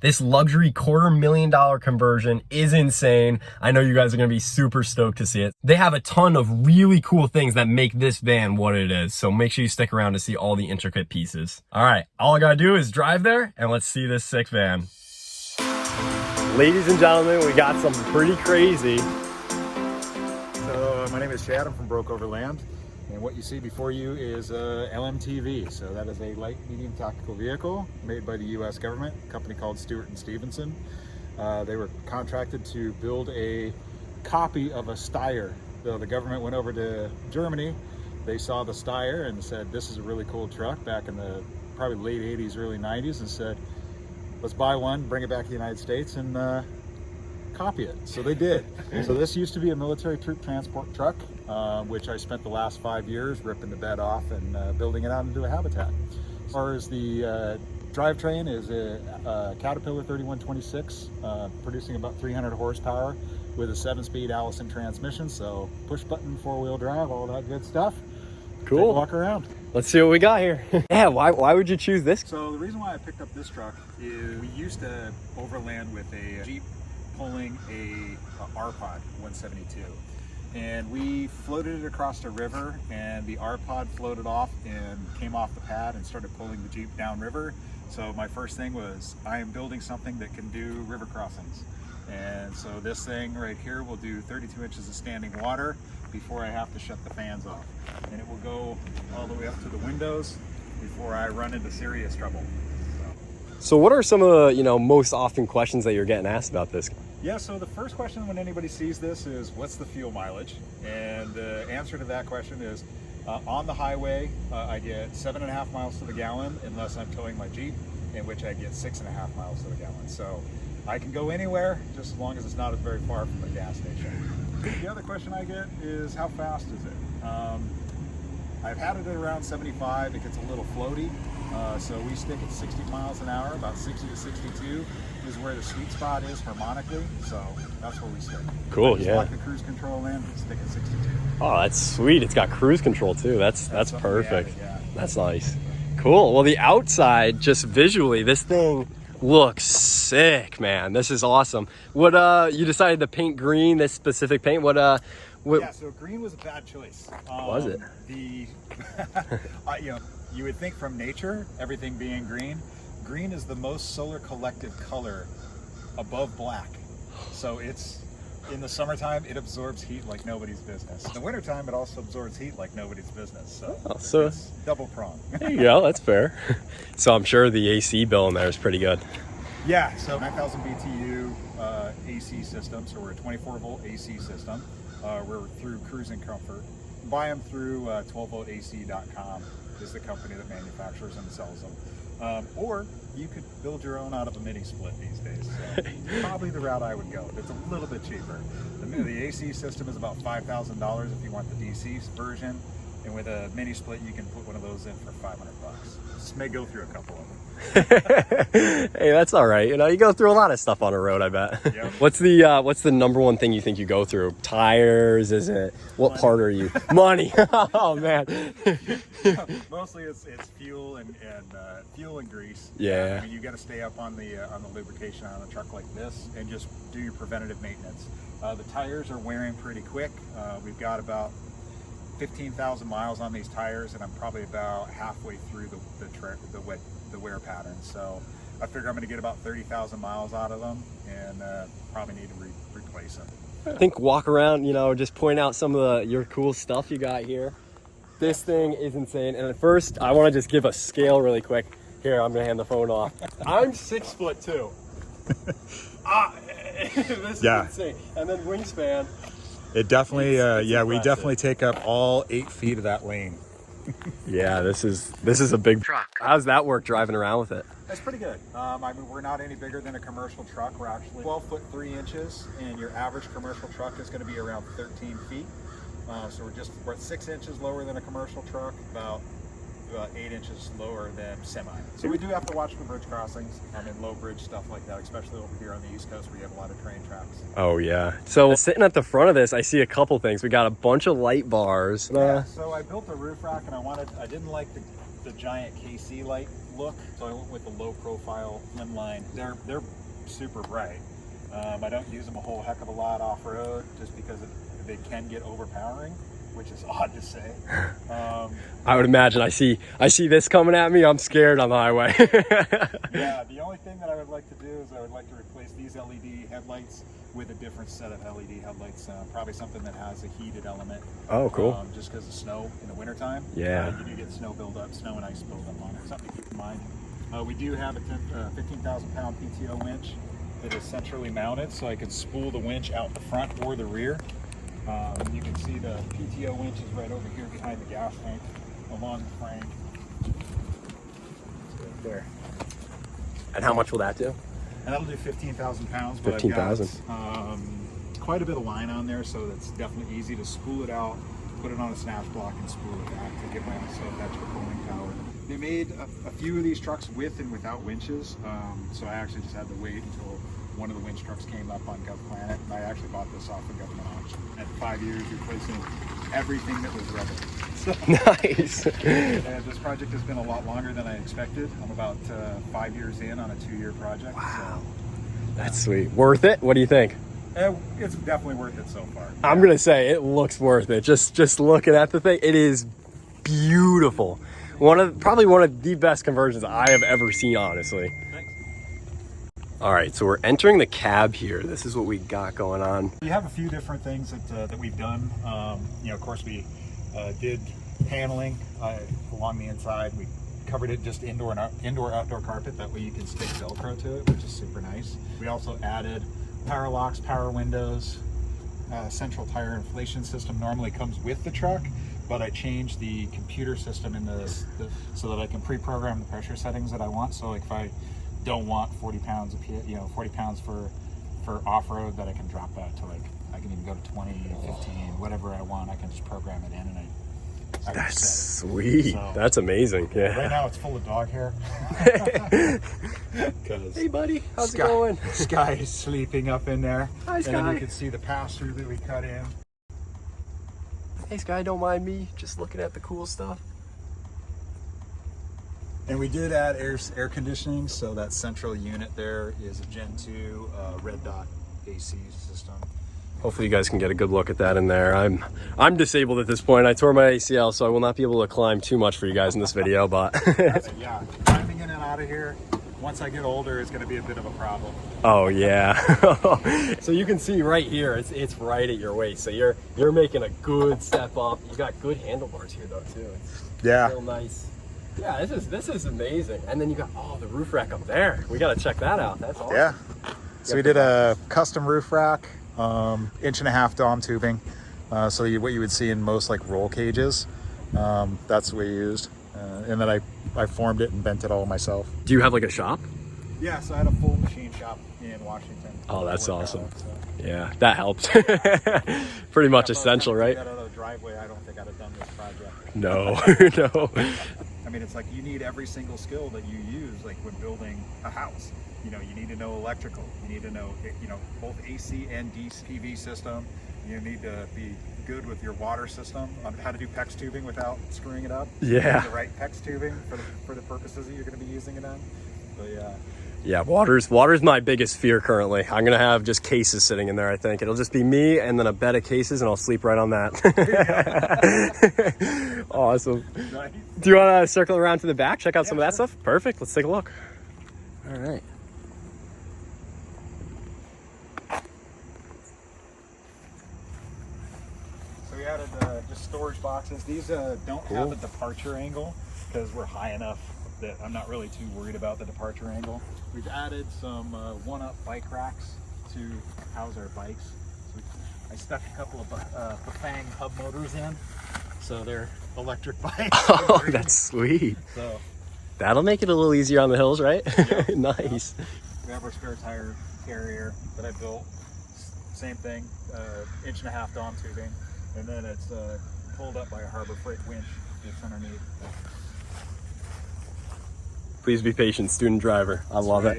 This luxury $250,000 conversion is insane. I know you guys are gonna be super stoked to see it. They have a ton of really cool things that make this van what it is, so make sure you stick around to see all the intricate pieces. All right, all I gotta do is drive there and let's see this sick van. Ladies and gentlemen, we got something pretty crazy. So my name is Chad, I'm from Broke Overland, and what you see before you is LMTV. So that is a light medium tactical vehicle made by the US government, a company called Stewart and Stevenson. They were contracted to build a copy of a Steyr. So the government went over to Germany, they saw the Steyr and said, this is a really cool truck, back in the probably late 80s, early 90s, and said, let's buy one, bring it back to the United States, and copy it. So they did. So this used to be a military troop transport truck, which I spent the last 5 years ripping the bed off and building it out into a habitat. As far as the drivetrain is a Caterpillar 3126, producing about 300 horsepower with a 7-speed Allison transmission. So push button, 4-wheel drive, all that good stuff. Cool. Take a walk around. Let's see what we got here. Yeah, why would you choose this? So the reason why I picked up this truck is we used to overland with a Jeep pulling a R-Pod 172. And we floated it across the river, and the R-Pod floated off and came off the pad and started pulling the Jeep downriver. So my first thing was, I am building something that can do river crossings. And so this thing right here will do 32 inches of standing water before I have to shut the fans off. And it will go all the way up to the windows before I run into serious trouble. So what are some of the, most often questions that you're getting asked about this? Yeah, so the first question when anybody sees this is, what's the fuel mileage? And the answer to that question is, on the highway, I get 7.5 miles to the gallon unless I'm towing my Jeep, in which I get 6.5 miles to the gallon. So I can go anywhere, just as long as it's not very far from a gas station. The other question I get is, how fast is it? I've had it at around 75. It gets a little floaty. So we stick at 60 miles an hour, about 60 to 62 is where the sweet spot is harmonically. So that's where we stick. Cool, just yeah. Lock the cruise control in and stick at 62. Oh, that's sweet. It's got cruise control too. That's perfect. Added, yeah. That's nice. Cool. Well, the outside, just visually, this thing looks sick, man. This is awesome. What you decided to paint green, this specific paint? What Yeah, so green was a bad choice. Was it? The you would think from nature, everything being green, green is the most solar collective color above black. So it's, in the summertime, it absorbs heat like nobody's business. In the wintertime, it also absorbs heat like nobody's business. So it's double prong. There you go, that's fair. So I'm sure the AC bill in there is pretty good. Yeah, so 9,000 BTU AC system, so we're a 24-volt AC system. We're through Cruising Comfort. Buy them through 12voltac.com is the company that manufactures and sells them. Or you could build your own out of a mini split these days. So probably the route I would go. It's a little bit cheaper. The AC system is about $5,000 if you want the DC version. And with a mini split, you can put one of those in for $500. Just may go through a couple of them. Hey, that's all right. You go through a lot of stuff on a road, I bet. Yep. What's the number one thing you think you go through? Tires? Is it what Money. part are you? Money. Oh man. Mostly it's fuel and fuel and grease. Yeah. I mean, you got to stay up on the lubrication on a truck like this and just do your preventative maintenance. The tires are wearing pretty quick. We've got about 15,000 miles on these tires, and I'm probably about halfway through the wear pattern. So I figure I'm going to get about 30,000 miles out of them, and probably need to replace them. I think walk around, just point out some of your cool stuff you got here. This thing is insane. And at first, I want to just give a scale really quick. Here, I'm going to hand the phone off. I'm 6'2". This is insane. And then wingspan. It definitely, we impressive. definitely take up all 8 feet of that lane. Yeah, this is a big truck. How's that work driving around with it? That's pretty good. I mean, we're not any bigger than a commercial truck. We're actually 12 foot 3 inches, and your average commercial truck is going to be around 13 feet. So we're at 6 inches lower than a commercial truck, about 8 inches lower than semi. So we do have to watch for bridge crossings. Low bridge stuff like that, especially over here on the East Coast where you have a lot of train tracks. Oh yeah. So sitting at the front of this, I see a couple things. We got a bunch of light bars. Yeah, so I built a roof rack, and I didn't like the giant KC light look, so I went with the low profile limb line. They're super bright. I don't use them a whole heck of a lot off-road just because they can get overpowering, which is odd to say. I would imagine I see this coming at me, I'm scared on the highway. Yeah, the only thing that I would like to do is I would like to replace these LED headlights with a different set of LED headlights, probably something that has a heated element. Oh, cool. Just because of snow in the wintertime. Yeah. You do get snow buildup, snow and ice buildup on it. Something to keep in mind. We do have a 15,000 pound PTO winch that is centrally mounted, so I can spool the winch out the front or the rear. You can see the PTO winch is right over here behind the gas tank along the frame. It's right there. And how much will that do? And that'll do 15,000 pounds. 15,000. Quite a bit of line on there, so it's definitely easy to spool it out, put it on a snatch block, and spool it back to give myself extra pulling power. They made a few of these trucks with and without winches, so I actually just had to wait until one of the winch trucks came up on GovPlanet, and I actually bought this off of government auction. At 5 years, replacing everything that was rubber. So, nice. And this project has been a lot longer than I expected. I'm about 5 years in on a 2-year project. Wow, so, that's sweet. Worth it? What do you think? It's definitely worth it so far. I'm gonna say it looks worth it. Just looking at the thing, it is beautiful. Probably one of the best conversions I have ever seen, honestly. Thanks. All right, so we're entering the cab here. This is what we got going on. We have a few different things that we've done. Of course, we did paneling along the inside. We covered it just indoor-outdoor carpet. That way you can stick Velcro to it, which is super nice. We also added power locks, power windows, central tire inflation system normally comes with the truck, but I changed the computer system in so that I can pre-program the pressure settings that I want. So like if I don't want 40 pounds 40 pounds for off-road, that I can drop that to, like, I can even go to 20, 15, whatever I want. I can just program it in, and I that's sweet. So, that's amazing. Yeah. Right now it's full of dog hair. Hey buddy, how's it going? Sky is sleeping up in there. Hi, Sky. And then you can see the pass-through that we cut in. Hey Sky, don't mind me, just looking at the cool stuff. And we did add air conditioning, so that central unit there is a Gen 2 red dot AC system. Hopefully you guys can get a good look at that in there. I'm disabled at this point. I tore my ACL, so I will not be able to climb too much for you guys in this video, but yeah, climbing in and out of here, once I get older, it's going to be a bit of a problem. Oh yeah. So you can see right here, it's right at your waist. So you're making a good step up. You got good handlebars here though too. Yeah. Real nice. Yeah, this is amazing. And then you got the roof rack up there. We got to check that out. That's awesome. Yeah. So we did a custom roof rack, 1.5-inch Dom tubing. So what you would see in most like roll cages, that's what we used. And then I formed it and bent it all myself. Do you have like a shop? Yeah, so I had a full machine shop in Washington. Oh, that's awesome. Yeah, that helps. Pretty much essential, right? If I got out of the driveway, I don't think I'd have done this project. No, no. I mean, it's like you need every single skill that you use, like when building a house. You need to know electrical. You need to know, both AC and DC PV system. You need to be good with your water system on how to do PEX tubing without screwing it up. Yeah. The right PEX tubing for the purposes that you're going to be using it on. But yeah. Yeah, water's my biggest fear currently. I'm gonna have just cases sitting in there. I think it'll just be me and then a bed of cases, and I'll sleep right on that. Awesome. Nice. Do you want to circle around to the back, check out some of that stuff? Perfect. Let's take a look. All right. So we added just storage boxes. These don't have a departure angle because we're high enough that I'm not really too worried about the departure angle. We've added some one-up bike racks to house our bikes. So I stuck a couple of Bafang hub motors in, so they're electric bikes. Oh, that's sweet. So that'll make it a little easier on the hills, right? Yep. Nice. We have our spare tire carrier that I built. Same thing, 1.5-inch Dom tubing, and then it's pulled up by a Harbor Freight winch just underneath. Please be patient, student driver. I love it.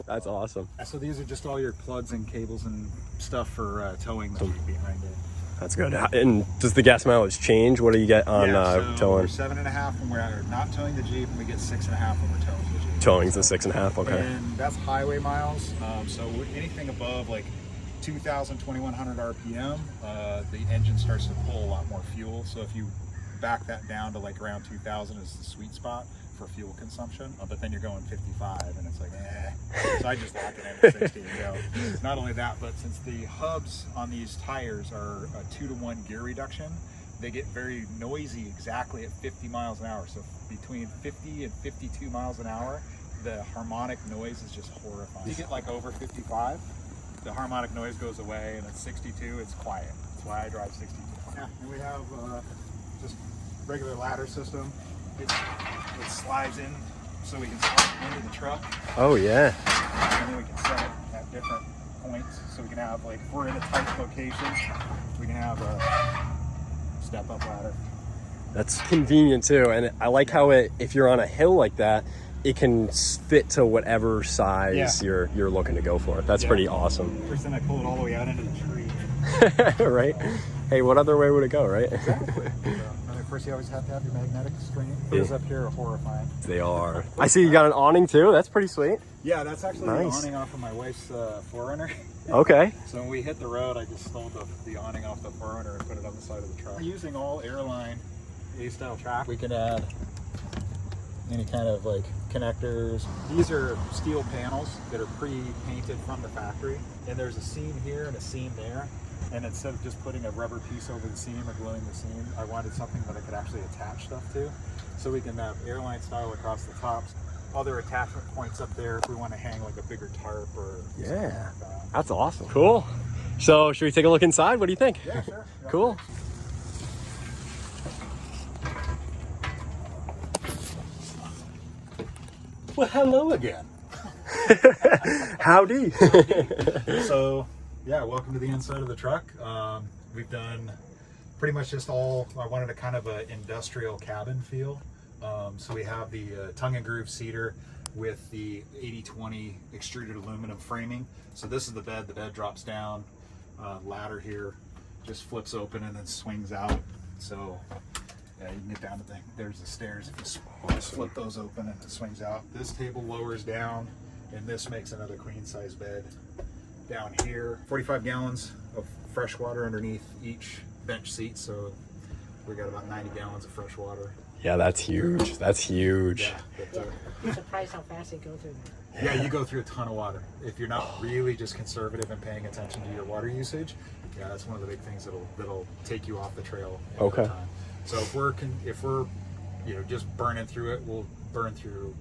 That's awesome. So these are just all your plugs and cables and stuff for towing the Jeep behind it. That's good. And does the gas mileage change? What do you get on so towing? we're 7.5 when we're not towing the Jeep, and we get 6.5 when we're towing the Jeep. Towing's the 6.5. Okay. And that's highway miles. So anything above like 2,000, 2,100 RPM, the engine starts to pull a lot more fuel. So if you back that down to like around 2,000 is the sweet spot for fuel consumption, but then you're going 55 and it's like, so I just lock it in at 60 and go. Not only that, but since the hubs on these tires are a 2-to-1 gear reduction, they get very noisy exactly at 50 miles an hour. So between 50 and 52 miles an hour, the harmonic noise is just horrifying. You get like over 55, the harmonic noise goes away, and at 62, it's quiet. That's why I drive 62. Yeah, and we have just regular ladder system. It slides in so we can slide into the truck. Oh yeah. And then we can set it at different points. So we can have, like, if we're in a tight location, we can have a step up ladder. That's convenient too. And I like how if you're on a hill like that, it can fit to whatever size you're looking to go for. That's pretty awesome. First then I pull it all the way out into the tree. Right? Hey, what other way would it go, right? Exactly. Of course, you always have to have your magnetic screen. Those up here are horrifying. They are. I see you got an awning too. That's pretty sweet. Yeah, that's actually Nice. the awning off of my wife's 4Runner. Okay. So when we hit the road, I just stole the awning off the 4Runner and put it on the side of the truck. We're using all airline A-style track. We can add any kind of like connectors. These are steel panels that are pre-painted from the factory, and there's a seam here and a seam there. And instead of just putting a rubber piece over the seam or gluing the seam, I wanted something that I could actually attach stuff to. So we can have airline style across the tops, other attachment points up there if we want to hang like a bigger tarp or something like that. That's awesome. Cool. So should we take a look inside? What do you think? Yeah, sure. Yeah. Cool. Well, hello again. Howdy. So, yeah, welcome to the inside of the truck. We've done pretty much just all, I wanted a kind of an industrial cabin feel. So we have the tongue and groove cedar with the 80/20 extruded aluminum framing. So this is the bed drops down, ladder here just flips open and then swings out. So yeah, you can get down to there's the stairs. If you just flip those open and it swings out. This table lowers down, and this makes another queen size bed. Down here, 45 gallons of fresh water underneath each bench seat. So we got about 90 gallons of fresh water. Yeah, that's huge. That's huge. Yeah, I'm surprised how fast they go through there. yeah, you go through a ton of water. If you're not really just conservative and paying attention to your water usage, yeah, that's one of the big things that'll take you off the trail. Okay. Time. So if we're just burning through it, we'll burn through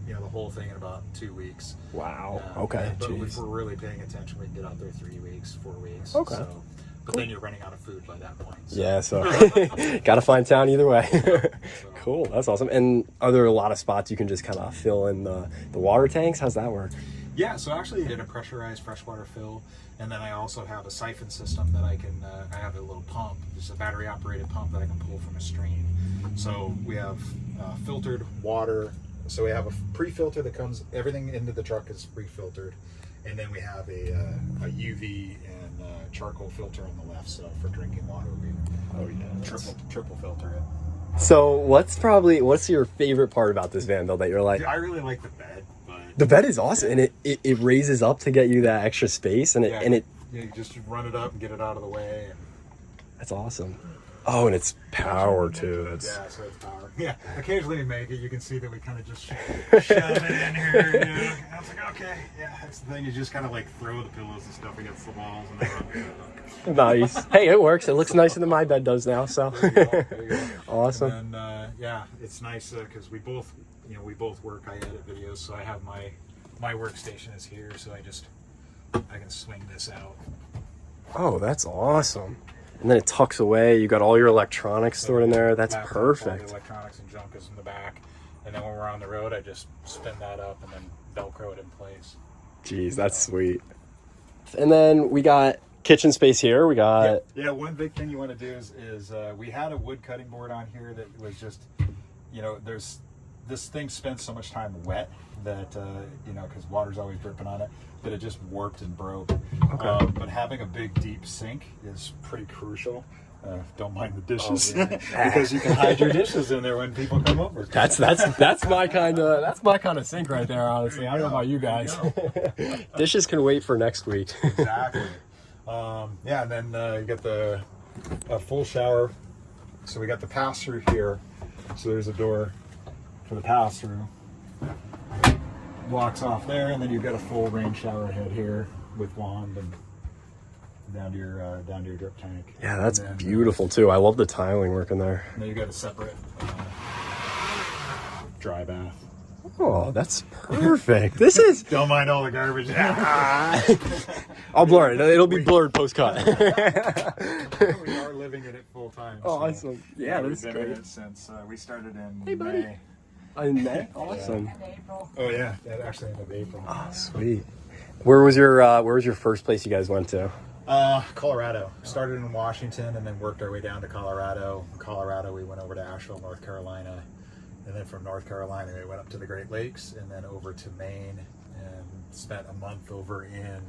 the whole thing in about 2 weeks. Wow. Okay. But Jeez. if we're really paying attention, we can get out there 3 weeks, 4 weeks. Okay. So, but then you're running out of food by that point. So. Yeah, so gotta find town either way. Cool, that's awesome. And are there a lot of spots you can just kind of fill in the water tanks? How's that work? Yeah, so actually I did a pressurized freshwater fill, and then I also have a siphon system that I have a little pump, just a battery operated pump that I can pull from a stream. So we have filtered water. So we have a pre-filter that comes, everything into the truck is pre-filtered. And then we have a UV and charcoal filter on the left. So for drinking water, we triple filter it. So what's your favorite part about this van, though, that you're like? I really like the bed, but The bed is awesome, and it raises up to get you that extra space, and you just run it up and get it out of the way. And, that's awesome. Oh, and it's power too. yeah, so it's power. Yeah, occasionally we make it. You can see that we kind of just shove it in here. And I was like, okay, yeah. That's the thing. You just kind of like throw the pillows and stuff against the walls, and then okay. Nice. Hey, it works. It looks nicer than my bed does now. So There you go. awesome. And then, yeah, it's nice because we both work. I edit videos, so I have my workstation is here, so I can swing this out. Oh, that's awesome. And then it tucks away. You got all your electronics stored in there. That's Laptop, perfect. All the electronics and junk is in the back, and then when we're on the road, I just spin that up and then Velcro it in place. Jeez, that's sweet. And then we got kitchen space here. We got Yeah, one big thing you want to do is we had a wood cutting board on here that was just, this thing spent so much time wet that you know, because water's always dripping on it, that it just warped and broke. Okay. But having a big deep sink is pretty crucial. Don't mind the dishes, because you can hide your dishes in there when people come over. That's my kind of sink right there. Honestly, I don't know about you guys. Dishes can wait for next week. Exactly. Yeah, and then you get the full shower. So we got the pass through here. So there's a door for the pass through. Blocks off there, and then you've got a full rain shower head here with wand and down to your drip tank. Yeah, that's then, beautiful too. I love the tiling work in there. And then you got a separate dry bath. Oh, that's perfect. This is. Don't mind all the garbage. I'll blur it. It'll be blurred post cut. We are living in it full time. Oh, awesome. Yeah, we've that's been great. in it since we started in Hey, buddy. May. In May? Awesome. And April. Oh yeah, that actually ended up April. Oh, sweet. Where was your first place you guys went to? Colorado. Started in Washington and then worked our way down to Colorado. From Colorado, we went over to Asheville, North Carolina. And then from North Carolina, we went up to the Great Lakes and then over to Maine and spent a month over in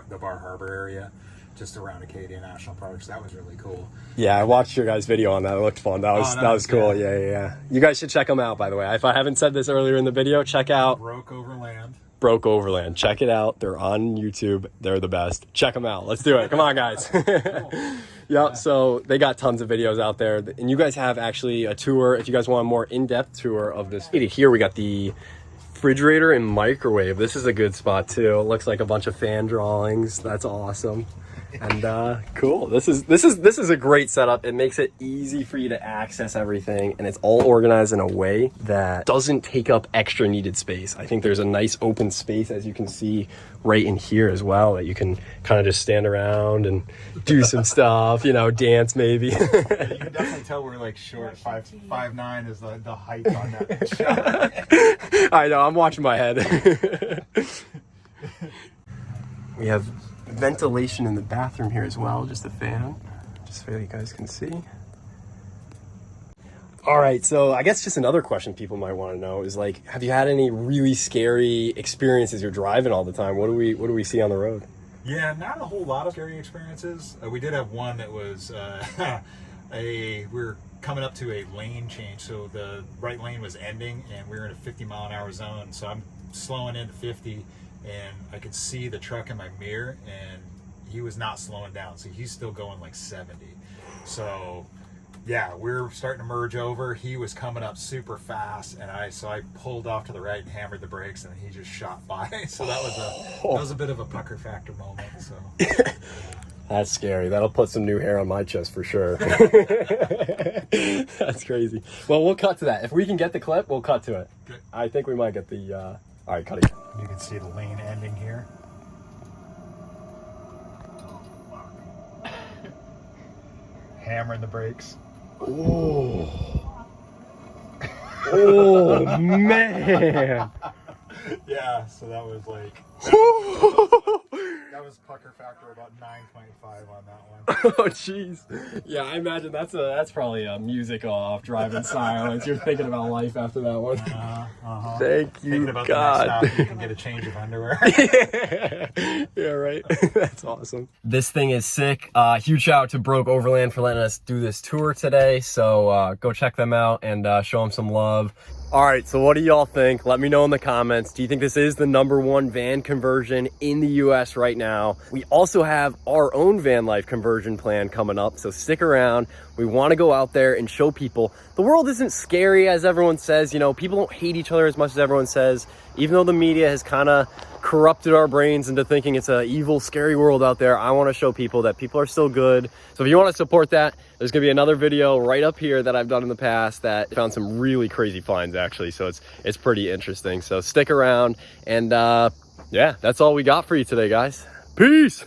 the Bar Harbor area, just around Acadia National Parks. That was really cool. Yeah, I watched your guys' video on that. It looked fun. That was cool. Yeah. You guys should check them out, by the way. If I haven't said this earlier in the video, check out Broke Overland. Check it out. They're on YouTube. They're the best. Check them out. Let's do it. Come on, guys. Yep. So they got tons of videos out there, and you guys have actually a tour. If you guys want a more in-depth tour of this, here we got the refrigerator and microwave. This is a good spot too. It looks like a bunch of fan drawings. That's awesome. And cool. This is a great setup. It makes it easy for you to access everything, and it's all organized in a way that doesn't take up extra needed space. I think there's a nice open space, as you can see right in here as well, that you can kind of just stand around and do some stuff, you know, dance maybe. You can definitely tell we're like short. 5'9" is the height on that shot. I know, I'm watching my head. We have ventilation in the bathroom here as well, just a fan, just so you guys can see. All right, so I guess just another question people might want to know is, like, have you had any really scary experiences you're driving all the time? What do we see on the road? Yeah, not a whole lot of scary experiences. We did have one that was we were coming up to a lane change, so the right lane was ending and we were in a 50-mile-an-hour zone, so I'm slowing into 50 and I could see the truck in my mirror and he was not slowing down, so he's still going like 70. So yeah, we're starting to merge over. He was coming up super fast, and I pulled off to the right and hammered the brakes, and he just shot by. So that was a bit of a pucker factor moment. So that's scary. That'll put some new hair on my chest for sure. That's crazy. Well, we'll cut to that. If we can get the clip, we'll cut to it. Good. I think we might get the. All right, cut it. You can see the lane ending here. Hammering the brakes. Oh. Oh man. Yeah, so that was like that was pucker factor about 9.5 on that one. Oh jeez. Yeah, I imagine that's probably a music off, driving silence. You're thinking about life after that one. Thank you, Thinking about God. the next stop, you can get a change of underwear. Yeah, right. That's awesome. This thing is sick. Huge shout out to Broke Overland for letting us do this tour today. So go check them out and show them some love. All right, so what do y'all think? Let me know in the comments. Do you think this is the #1 van conversion in the US right now? We also have our own van life conversion plan coming up, so stick around. We want to go out there and show people the world isn't scary as everyone says. You know, people don't hate each other as much as everyone says, even though the media has kind of corrupted our brains into thinking it's an evil, scary world out there. I want to show people that people are still good. So if you want to support that, there's going to be another video right up here that I've done in the past that found some really crazy finds, actually. So it's pretty interesting. So stick around. And yeah, that's all we got for you today, guys. Peace.